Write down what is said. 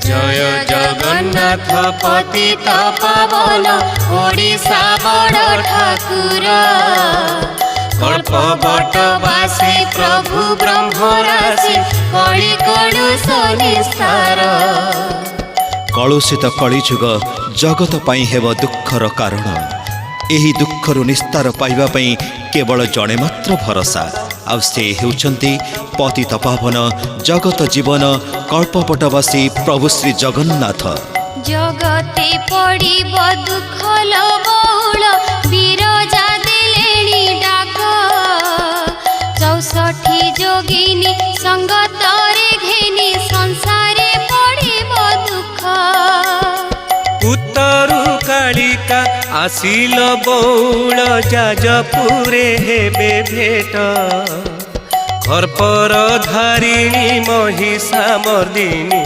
जय जगन्नाथ पतित पावन ओडिशा बड़ ठाकुर कल्प बटवासी प्रभु ब्रह्मराशि कଳି कलुष निस्तार। कलुषित कलिजुग जगत पाई हेब दुखर कारण। एही दुखरु निस्तार पाइबा पई केवल जणे मात्र भरोसा आ से हेउचंती पतित पावन जगत जीवन कल्पपटवासी प्रभु श्री जगन्नाथ। जगते पड़िब दुख बहुल बिरजा देलेनी डाक 64 जोगिनी संगतरे घेनी संसारे पड़िब दुख। उत्तरु कालिका आसिल बौल जाजपुरे हेबे भेट खर्पर धारिणी महिषा मर्दिनी